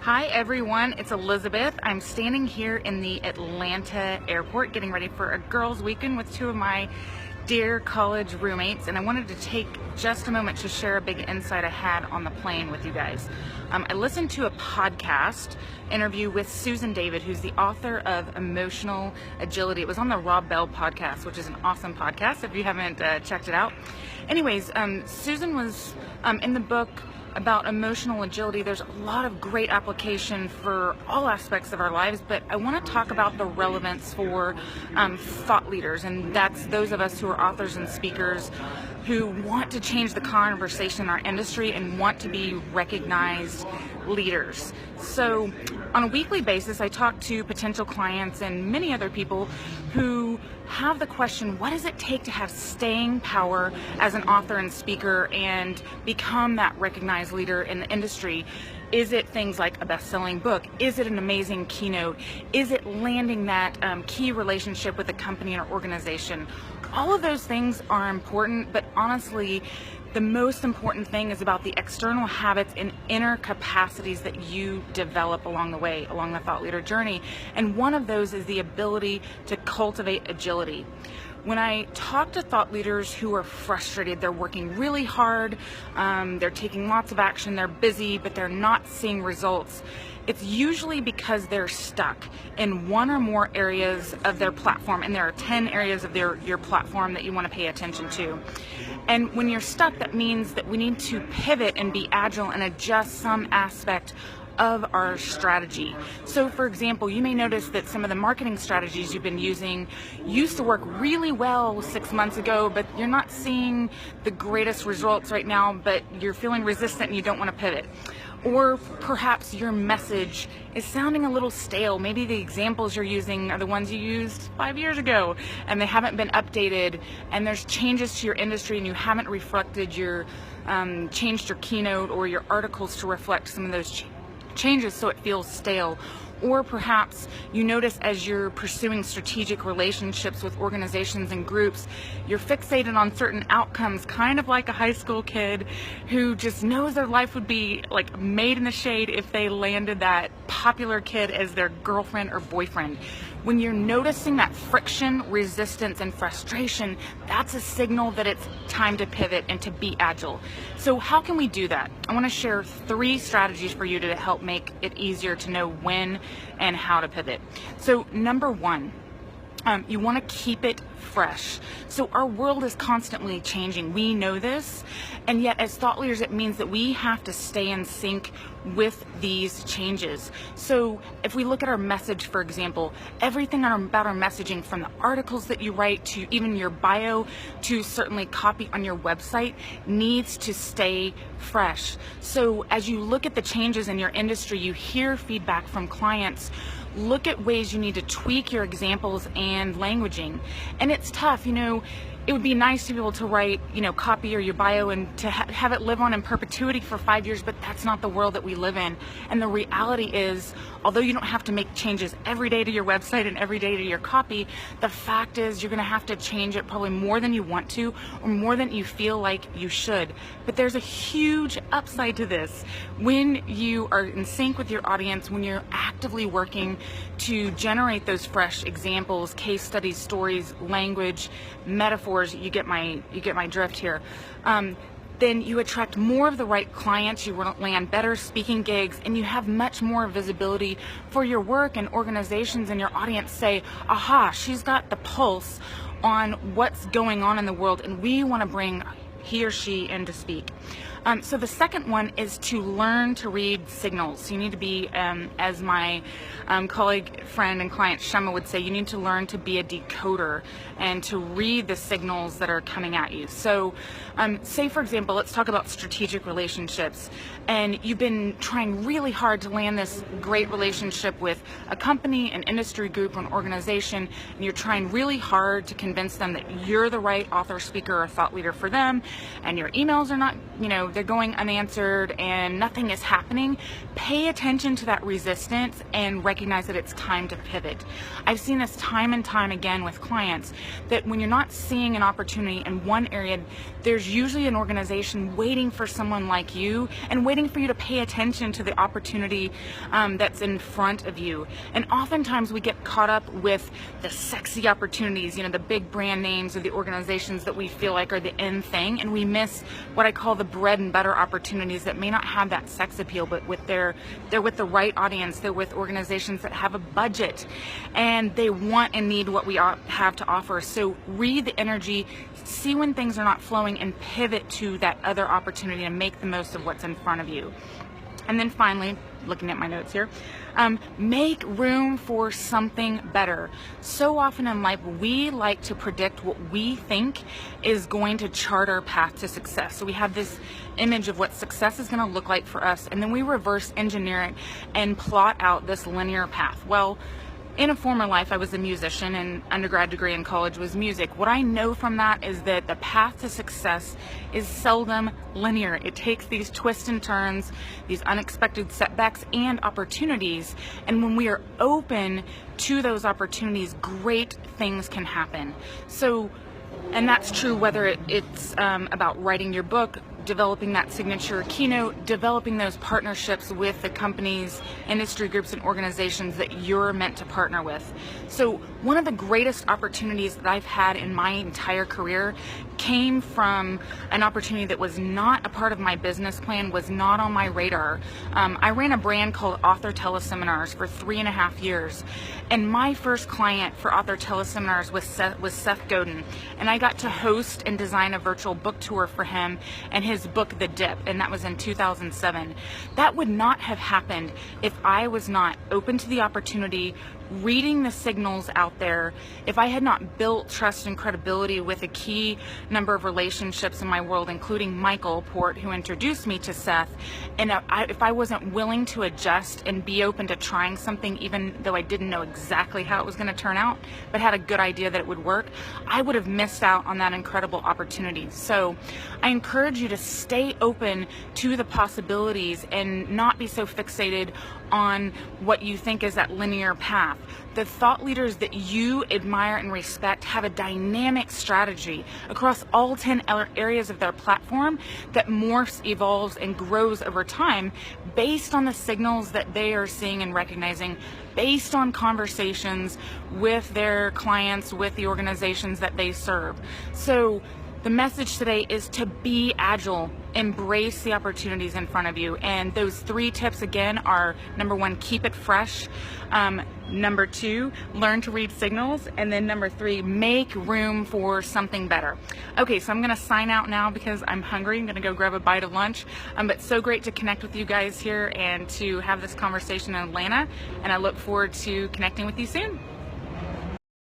Hi everyone, it's Elizabeth. I'm standing here in the Atlanta airport getting ready for a girls' weekend with two of my dear college roommates, and I wanted to take just a moment to share a big insight I had on the plane with you guys. I listened to a podcast interview with Susan David, who's the author of Emotional Agility. It was on the Rob Bell podcast, which is an awesome podcast if you haven't checked it out. Anyways, Susan was in the book about emotional agility. There's a lot of great application for all aspects of our lives, but I want to talk about the relevance for thought leaders, and that's those of us who are authors and speakers who want to change the conversation in our industry and want to be recognized leaders. So on a weekly basis, I talk to potential clients and many other people who have the question, what does it take to have staying power as an author and speaker and become that recognized leader in the industry? Is it things like a best-selling book? Is it an amazing keynote? Is it landing that key relationship with a company or organization? All of those things are important, but honestly, the most important thing is about the external habits and inner capacities that you develop along the way, along the thought leader journey. And one of those is the ability to cultivate agility. When I talk to thought leaders who are frustrated, they're working really hard, they're taking lots of action, they're busy, but they're not seeing results, it's usually because they're stuck in one or more areas of their platform, and there are 10 areas of your platform that you want to pay attention to. And when you're stuck, that means that we need to pivot and be agile and adjust some aspect of our strategy. So for example, you may notice that some of the marketing strategies you've been using used to work really well 6 months ago, but you're not seeing the greatest results right now, but you're feeling resistant and you don't want to pivot. Or perhaps your message is sounding a little stale. Maybe the examples you're using are the ones you used 5 years ago and they haven't been updated, and there's changes to your industry and you haven't reflected changed your keynote or your articles to reflect some of those changes, so it feels stale. Or perhaps you notice as you're pursuing strategic relationships with organizations and groups, you're fixated on certain outcomes, kind of like a high school kid who just knows their life would be like made in the shade if they landed that popular kid as their girlfriend or boyfriend. When you're noticing that friction, resistance, and frustration, that's a signal that it's time to pivot and to be agile. So how can we do that? I want to share 3 strategies for you to help make it easier to know when and how to pivot. So number 1, you want to keep it fresh. So our world is constantly changing. We know this, and yet as thought leaders, it means that we have to stay in sync with these changes. So if we look at our message, for example, everything about our messaging, from the articles that you write to even your bio to certainly copy on your website, needs to stay fresh. So as you look at the changes in your industry, you hear feedback from clients, look at ways you need to tweak your examples and languaging. And it's tough, it would be nice to be able to write, copy or your bio and to have it live on in perpetuity for 5 years, but that's not the world that we live in. And the reality is, although you don't have to make changes every day to your website and every day to your copy, the fact is you're going to have to change it probably more than you want to or more than you feel like you should. But there's a huge upside to this. When you are in sync with your audience, when you're actively working to generate those fresh examples, case studies, stories, language, metaphors, you get my drift here, then you attract more of the right clients, you land better speaking gigs, and you have much more visibility for your work, and organizations and your audience say, aha, she's got the pulse on what's going on in the world, and we want to bring he or she in to speak. So the second one is to learn to read signals. You need to be, as my colleague, friend, and client Shema would say, you need to learn to be a decoder and to read the signals that are coming at you. So say, for example, let's talk about strategic relationships, and you've been trying really hard to land this great relationship with a company, an industry group, an organization, and you're trying really hard to convince them that you're the right author, speaker, or thought leader for them, and your emails are not, they're going unanswered and nothing is happening, pay attention to that resistance and recognize that it's time to pivot. I've seen this time and time again with clients, that when you're not seeing an opportunity in one area, there's usually an organization waiting for someone like you and waiting for you to pay attention to the opportunity that's in front of you. And oftentimes we get caught up with the sexy opportunities, the big brand names or the organizations that we feel like are the end thing, and we miss what I call the bread and butter opportunities that may not have that sex appeal, but they're with the right audience. They're with organizations that have a budget and they want and need what we have to offer. So read the energy, see when things are not flowing, and pivot to that other opportunity and make the most of what's in front of you. And then finally, looking at my notes here, make room for something better. So often in life, we like to predict what we think is going to chart our path to success. So we have this image of what success is going to look like for us, and then we reverse engineer it and plot out this linear path. Well, in a former life, I was a musician, and undergrad degree in college was music. What I know from that is that the path to success is seldom linear. It takes these twists and turns, these unexpected setbacks and opportunities. And when we are open to those opportunities, great things can happen. And that's true whether it's about writing your book, developing that signature keynote, developing those partnerships with the companies, industry groups, and organizations that you're meant to partner with. So one of the greatest opportunities that I've had in my entire career came from an opportunity that was not a part of my business plan, was not on my radar. I ran a brand called Author Teleseminars for 3.5 years, and my first client for Author Teleseminars was Seth Godin, and I got to host and design a virtual book tour for him and his book The Dip, and that was in 2007. That would not have happened if I was not open to the opportunity, reading the signals out there, if I had not built trust and credibility with a key number of relationships in my world, including Michael Port, who introduced me to Seth, and if I wasn't willing to adjust and be open to trying something, even though I didn't know exactly how it was going to turn out, but had a good idea that it would work, I would have missed out on that incredible opportunity. So I encourage you to stay open to the possibilities and not be so fixated on what you think is that linear path. The thought leaders that you admire and respect have a dynamic strategy across all 10 areas of their platform that morphs, evolves, and grows over time based on the signals that they are seeing and recognizing, based on conversations with their clients, with the organizations that they serve. So the message today is to be agile, embrace the opportunities in front of you. And those 3 tips again are: number 1, keep it fresh. Number 2, learn to read signals. And then number 3, make room for something better. Okay, so I'm gonna sign out now because I'm hungry. I'm gonna go grab a bite of lunch. But so great to connect with you guys here and to have this conversation in Atlanta. And I look forward to connecting with you soon.